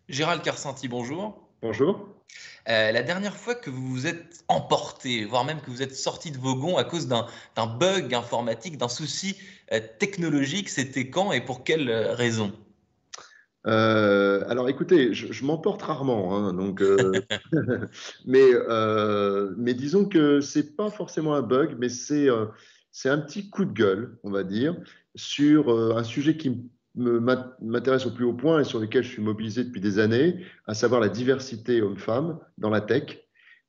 Gérald Carcenti, bonjour. Bonjour. La dernière fois que vous vous êtes emporté, voire même que vous êtes sorti de vos gonds à cause d'un bug informatique, d'un souci technologique, c'était quand et pour quelle raison? Alors écoutez, je m'emporte rarement, hein, mais disons que c'est pas forcément un bug, mais c'est un petit coup de gueule, on va dire, sur un sujet qui m'intéresse au plus haut point et sur lequel je suis mobilisé depuis des années, à savoir la diversité homme-femme dans la tech,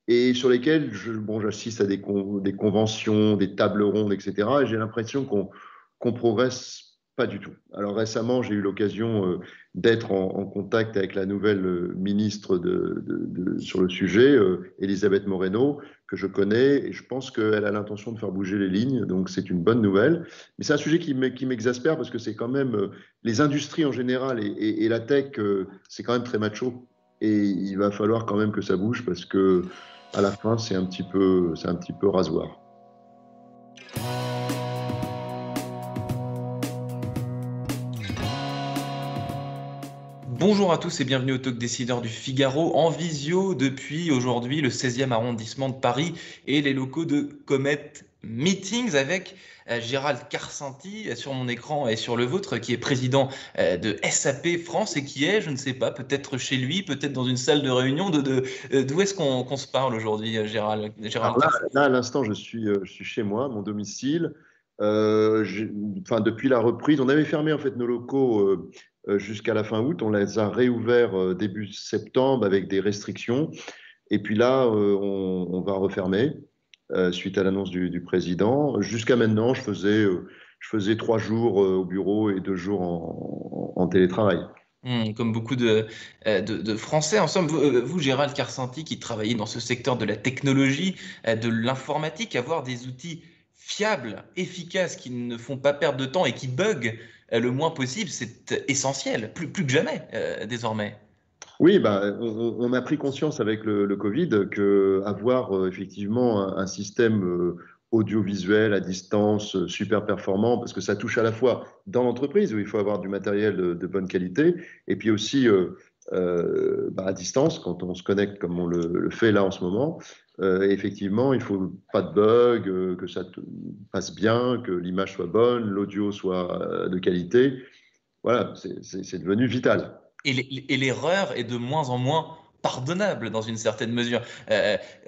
et sur lesquels j'assiste à des conventions, des tables rondes, etc. Et j'ai l'impression qu'on progresse pas du tout. Alors récemment, j'ai eu l'occasion d'être en contact avec la nouvelle ministre sur le sujet, Elisabeth Moreno, que je connais, et je pense qu'elle a l'intention de faire bouger les lignes, donc c'est une bonne nouvelle. Mais c'est un sujet qui m'exaspère parce que c'est quand même les industries en général et la tech, c'est quand même très macho. Et il va falloir quand même que ça bouge parce que à la fin, c'est un petit peu rasoir. Bonjour à tous et bienvenue au Talk Décideur du Figaro en visio depuis aujourd'hui le 16e arrondissement de Paris et les locaux de Comet Meetings avec Gérald Carcenti sur mon écran et sur le vôtre qui est président de SAP France et qui est, je ne sais pas, peut-être chez lui, peut-être dans une salle de réunion. D'où est-ce qu'on se parle aujourd'hui, Gérald Alors là, Carcenti? là à l'instant, je suis chez moi, mon domicile. Enfin, depuis la reprise, on avait fermé en fait nos locaux jusqu'à la fin août. On les a réouverts début septembre avec des restrictions. Et puis là, on va refermer suite à l'annonce du président. Jusqu'à maintenant, je faisais 3 jours au bureau et 2 jours en télétravail. Comme beaucoup de Français. En somme, vous, Gérald Carcenti, qui travaillez dans ce secteur de la technologie, de l'informatique, avoir des outils fiables, efficaces, qui ne font pas perdre de temps et qui buguent le moins possible, c'est essentiel, plus que jamais désormais. Oui, bah, on a pris conscience avec le Covid que avoir effectivement un système audiovisuel à distance super performant, parce que ça touche à la fois dans l'entreprise où il faut avoir du matériel de bonne qualité, et puis aussi à distance quand on se connecte comme on le fait là en ce moment. Effectivement, il faut pas de bugs, que passe bien, que l'image soit bonne, l'audio soit de qualité. Voilà, c'est devenu vital. Et l'erreur est de moins en moins pardonnable dans une certaine mesure.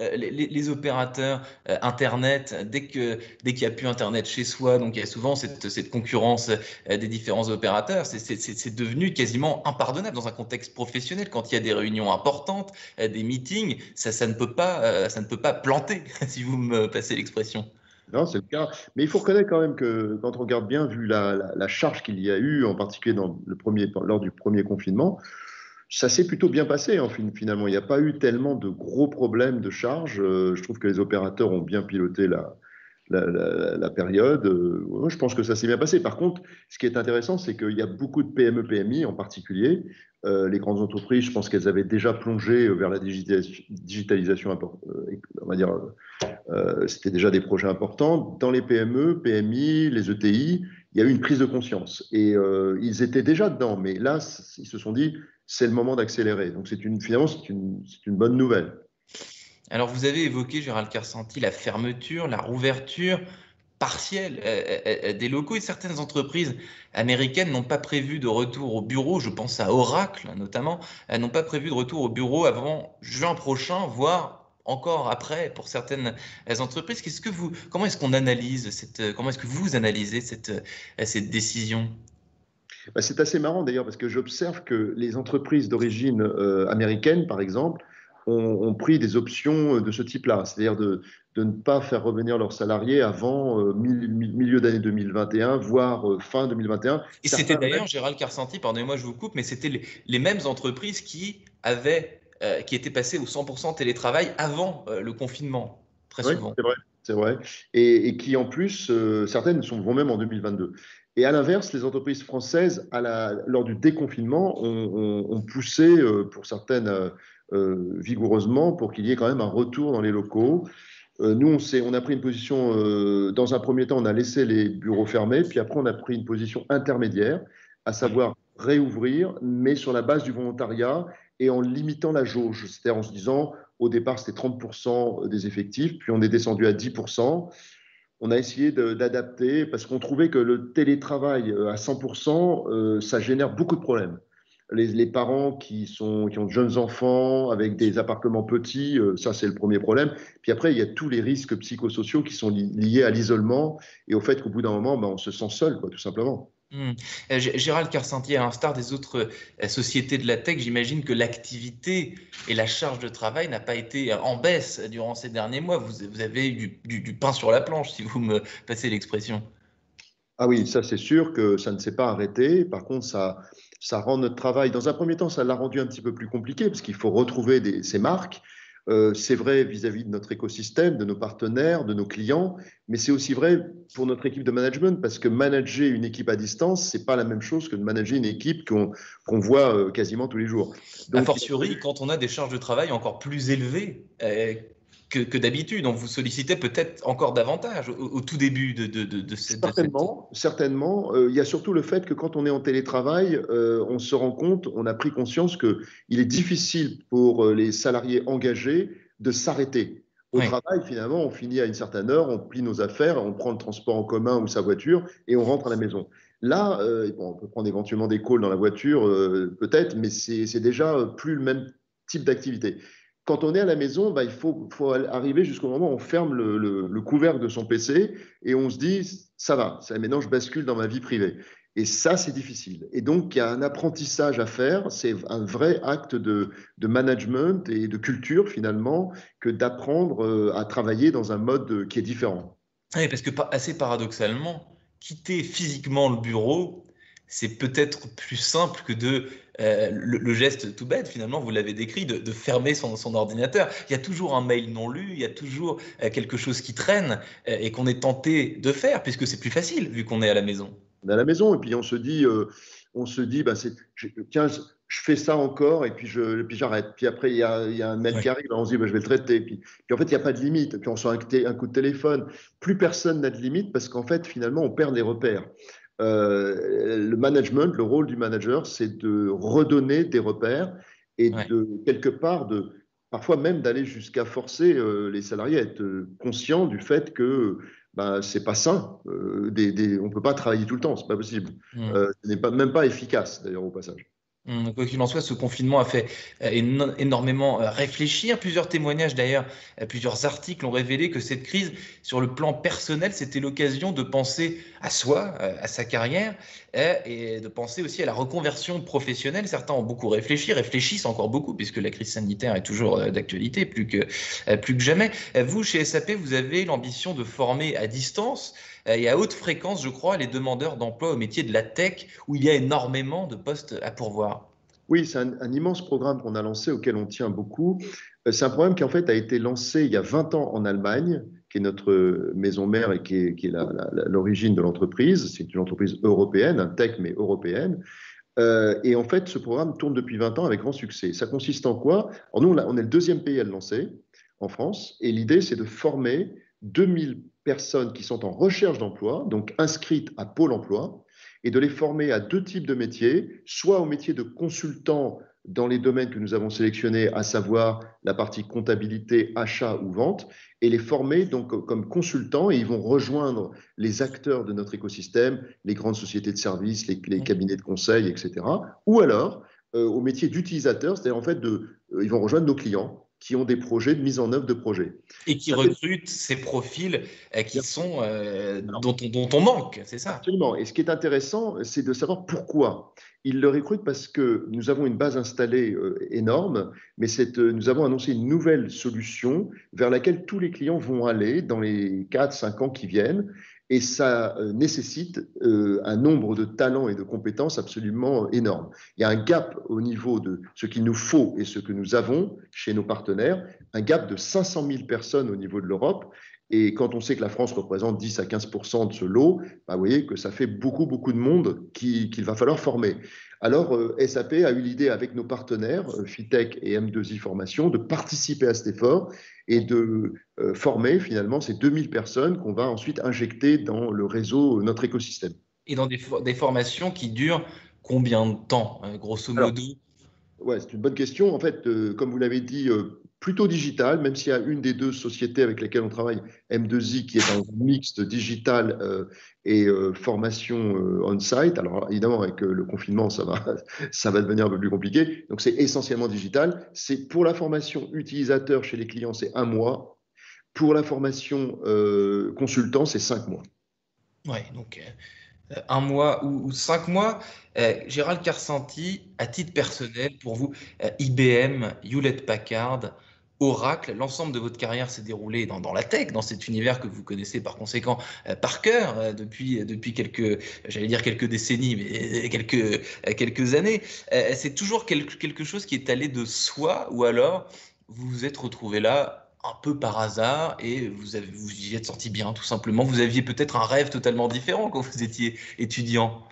Les opérateurs Internet, dès qu'il n'y a plus Internet chez soi, donc il y a souvent cette concurrence des différents opérateurs, c'est devenu quasiment impardonnable dans un contexte professionnel. Quand il y a des réunions importantes, des meetings, ça ne peut pas, ça ne peut pas planter, si vous me passez l'expression. Non, c'est le cas. Mais il faut reconnaître quand même que quand on regarde bien, vu la charge qu'il y a eu, en particulier lors du premier confinement, ça s'est plutôt bien passé finalement. Il n'y a pas eu tellement de gros problèmes de charge. Je trouve que les opérateurs ont bien piloté la période. Ouais, je pense que ça s'est bien passé. Par contre, ce qui est intéressant, c'est qu'il y a beaucoup de PME, PMI en particulier. Les grandes entreprises, je pense qu'elles avaient déjà plongé vers la digitalisation, on va dire, c'était déjà des projets importants. Dans les PME, PMI, les ETI, il y a eu une prise de conscience. Et ils étaient déjà dedans, mais là, ils se sont dit, c'est le moment d'accélérer. Donc finalement, c'est une bonne nouvelle. Alors, vous avez évoqué, Gérald Carcenti, la fermeture, la rouverture partielle des locaux et certaines entreprises américaines n'ont pas prévu de retour au bureau. Je pense à Oracle notamment, n'ont pas prévu de retour au bureau avant juin prochain, voire encore après pour certaines entreprises. Comment est-ce qu'on analyse comment est-ce que vous analysez cette décision? Bah, c'est assez marrant d'ailleurs parce que j'observe que les entreprises d'origine américaine, par exemple, ont pris des options de ce type-là, c'est-à-dire de ne pas faire revenir leurs salariés avant milieu d'année 2021, voire fin 2021. Et c'était Certains même. d'ailleurs, Gérald Carcenti, pardonnez-moi, je vous coupe, mais c'était les mêmes entreprises qui étaient passées au 100% télétravail avant le confinement, très Oui, souvent. c'est vrai, c'est vrai. Et qui en plus, certaines vont même en 2022. Et à l'inverse, les entreprises françaises, lors du déconfinement, ont poussé, pour certaines vigoureusement, pour qu'il y ait quand même un retour dans les locaux. Nous, on a pris une position, dans un premier temps, on a laissé les bureaux fermés, puis après, on a pris une position intermédiaire, à savoir réouvrir, mais sur la base du volontariat et en limitant la jauge. C'est-à-dire en se disant, au départ, c'était 30% des effectifs, puis on est descendu à 10%. On a essayé d'adapter parce qu'on trouvait que le télétravail à 100%, ça génère beaucoup de problèmes. Les parents qui ont de jeunes enfants avec des appartements petits, ça c'est le premier problème. Puis après, il y a tous les risques psychosociaux qui sont liés à l'isolement et au fait qu'au bout d'un moment, ben, on se sent seul, quoi, tout simplement. Hmm. Gérald Carsentier, à l'instar des autres sociétés de la tech, j'imagine que l'activité et la charge de travail n'a pas été en baisse durant ces derniers mois. Vous avez eu du pain sur la planche, si vous me passez l'expression. Ah oui, ça c'est sûr que ça ne s'est pas arrêté. Par contre, ça rend notre travail, dans un premier temps, ça l'a rendu un petit peu plus compliqué parce qu'il faut retrouver ces marques. C'est vrai vis-à-vis de notre écosystème, de nos partenaires, de nos clients, mais c'est aussi vrai pour notre équipe de management parce que manager une équipe à distance, c'est pas la même chose que de manager une équipe qu'on voit quasiment tous les jours. A Donc, fortiori, quand on a des charges de travail encore plus élevées que d'habitude, on vous sollicitait peut-être encore davantage au tout début de cette... certainement, certainement. Il y a surtout le fait que quand on est en télétravail, on se rend compte, on a pris conscience qu'il est difficile pour les salariés engagés de s'arrêter. Au Oui. travail, finalement, on finit à une certaine heure, on plie nos affaires, on prend le transport en commun ou sa voiture et on rentre à la maison. Là, bon, on peut prendre éventuellement des calls dans la voiture, peut-être, mais c'est déjà plus le même type d'activité. Quand on est à la maison, bah, faut arriver jusqu'au moment où on ferme le couvercle de son PC et on se dit, ça va, maintenant je bascule dans ma vie privée. Et ça, c'est difficile. Et donc, il y a un apprentissage à faire. C'est un vrai acte de management et de culture, finalement, que d'apprendre à travailler dans un mode qui est différent. Oui, parce que assez paradoxalement, quitter physiquement le bureau, c'est peut-être plus simple que le geste tout bête, finalement, vous l'avez décrit, de fermer son ordinateur. Il y a toujours un mail non lu, il y a toujours quelque chose qui traîne et qu'on est tenté de faire, puisque c'est plus facile vu qu'on est à la maison. On est à la maison et puis on se dit bah, tiens, je fais ça encore et puis j'arrête. Puis après, il y a un mail qui Ouais. arrive, on se dit bah, je vais le traiter. Puis en fait, il n'y a pas de limite. Puis on sort un coup de téléphone. Plus personne n'a de limite parce qu'en fait, finalement, on perd les repères. Le management, le rôle du manager, c'est de redonner des repères et Ouais. de quelque part parfois même d'aller jusqu'à forcer les salariés à être conscients du fait que ben, c'est pas sain. On peut pas travailler tout le temps, c'est pas possible. Hmm. Ce n'est pas, même pas efficace d'ailleurs au passage. Quoi qu'il en soit, ce confinement a fait énormément réfléchir. Plusieurs témoignages d'ailleurs, plusieurs articles ont révélé que cette crise, sur le plan personnel, c'était l'occasion de penser à soi, à sa carrière, et de penser aussi à la reconversion professionnelle. Certains ont beaucoup réfléchi, réfléchissent encore beaucoup, puisque la crise sanitaire est toujours d'actualité, plus que jamais. Vous, chez SAP, vous avez l'ambition de former à distance et à haute fréquence, je crois, les demandeurs d'emploi au métier de la tech, où il y a énormément de postes à pourvoir. Oui, c'est un immense programme qu'on a lancé auquel on tient beaucoup. C'est un programme qui en fait a été lancé il y a 20 ans en Allemagne, qui est notre maison mère et qui est l'origine de l'entreprise. C'est une entreprise européenne, un tech mais européenne. Et en fait, ce programme tourne depuis 20 ans avec grand succès. Ça consiste en quoi? Alors nous, on est le deuxième pays à le lancer en France. Et l'idée, c'est de former 2000 personnes qui sont en recherche d'emploi, donc inscrites à Pôle emploi, et de les former à deux types de métiers, soit au métier de consultant dans les domaines que nous avons sélectionnés, à savoir la partie comptabilité, achat ou vente, et les former donc comme consultants, et ils vont rejoindre les acteurs de notre écosystème, les grandes sociétés de services, les cabinets de conseil, etc. Ou alors au métier d'utilisateur, c'est-à-dire en fait ils vont rejoindre nos clients qui ont des projets de mise en œuvre de projets. Et qui Ça fait recrutent ces profils bien. Alors, dont on manque, c'est ça? absolument. Et ce qui est intéressant, c'est de savoir pourquoi. Ils le recrutent parce que nous avons une base installée énorme, mais nous avons annoncé une nouvelle solution vers laquelle tous les clients vont aller dans les 4, 5 ans qui viennent. Et ça nécessite un nombre de talents et de compétences absolument énorme. Il y a un gap au niveau de ce qu'il nous faut et ce que nous avons chez nos partenaires, un gap de 500 000 personnes au niveau de l'Europe. Et quand on sait que la France représente 10 à 15% de ce lot, bah, vous voyez que ça fait beaucoup, beaucoup de monde qu'il va falloir former. Alors, SAP a eu l'idée avec nos partenaires, Fitech et M2I Formation, de participer à cet effort et de former finalement ces 2000 personnes qu'on va ensuite injecter dans le réseau, notre écosystème. Et dans des formations qui durent combien de temps, grosso Alors, modo? ouais, c'est une bonne question. En fait, comme vous l'avez dit, plutôt digital, même s'il y a une des deux sociétés avec lesquelles on travaille, M2I, qui est un mixte digital et formation on-site. Alors, évidemment, avec le confinement, ça va devenir un peu plus compliqué. Donc, c'est essentiellement digital. C'est pour la formation utilisateur chez les clients, c'est 1 mois. Pour la formation consultant, c'est 5 mois. Ouais, donc 1 mois ou 5 mois. Gérald Karsanti, à titre personnel, pour vous, IBM, Hewlett-Packard, Oracle, l'ensemble de votre carrière s'est déroulé dans la tech, dans cet univers que vous connaissez par conséquent par cœur depuis j'allais dire quelques décennies, mais quelques années. C'est toujours quelque chose qui est allé de soi, ou alors vous vous êtes retrouvé là un peu par hasard et vous y êtes sorti bien, tout simplement. Vous aviez peut-être un rêve totalement différent quand vous étiez étudiant.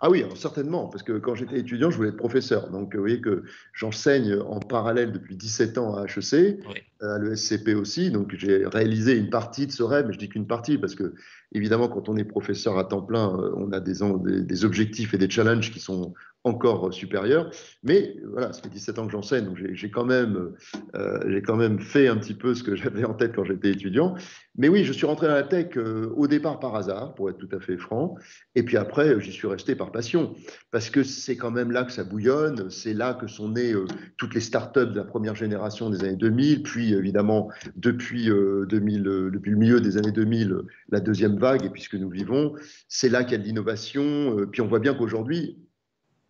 Ah oui, alors certainement, parce que quand j'étais étudiant, je voulais être professeur. Donc, vous voyez que j'enseigne en parallèle depuis 17 ans à HEC, Oui. à l'ESCP aussi. Donc, j'ai réalisé une partie de ce rêve, mais je dis qu'une partie, parce que, évidemment, quand on est professeur à temps plein, on a des objectifs et des challenges qui sont encore supérieurs. Mais voilà, ça fait 17 ans que j'enseigne, donc j'ai quand même fait un petit peu ce que j'avais en tête quand j'étais étudiant. Mais oui, je suis rentré dans la tech au départ par hasard, pour être tout à fait franc. Et puis après, j'y suis resté par passion, parce que c'est quand même là que ça bouillonne, c'est là que sont nées toutes les startups de la première génération des années 2000, puis évidemment depuis le milieu des années 2000, la deuxième vague, et puis ce que nous vivons, c'est là qu'il y a de l'innovation. Puis on voit bien qu'aujourd'hui,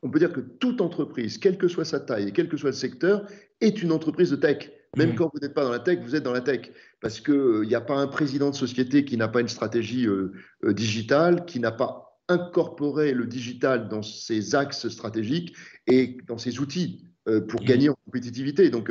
on peut dire que toute entreprise, quelle que soit sa taille et quel que soit le secteur, est une entreprise de tech. Même Mhm. quand vous n'êtes pas dans la tech, vous êtes dans la tech. Parce qu'il n'y a pas un président de société qui n'a pas une stratégie digitale, qui n'a pas incorporé le digital dans ses axes stratégiques et dans ses outils pour Mhm. gagner en compétitivité. Donc,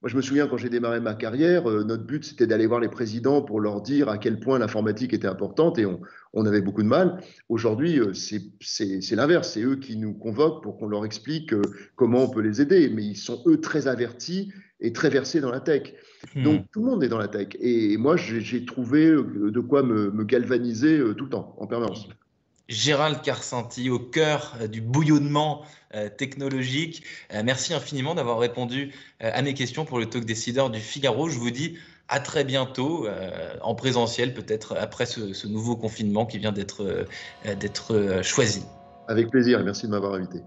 moi, je me souviens quand j'ai démarré ma carrière, notre but, c'était d'aller voir les présidents pour leur dire à quel point l'informatique était importante et on avait beaucoup de mal. Aujourd'hui, c'est l'inverse. C'est eux qui nous convoquent pour qu'on leur explique comment on peut les aider. Mais ils sont, eux, très avertis et très versés dans la tech. Donc, Mhm. tout le monde est dans la tech. Et moi, j'ai trouvé de quoi me galvaniser tout le temps, en permanence. Gérald Karsanti, au cœur du bouillonnement technologique. Merci infiniment d'avoir répondu à mes questions pour le talk décideur du Figaro. Je vous dis à très bientôt en présentiel, peut-être après ce nouveau confinement qui vient d'être choisi. Avec plaisir et merci de m'avoir invité.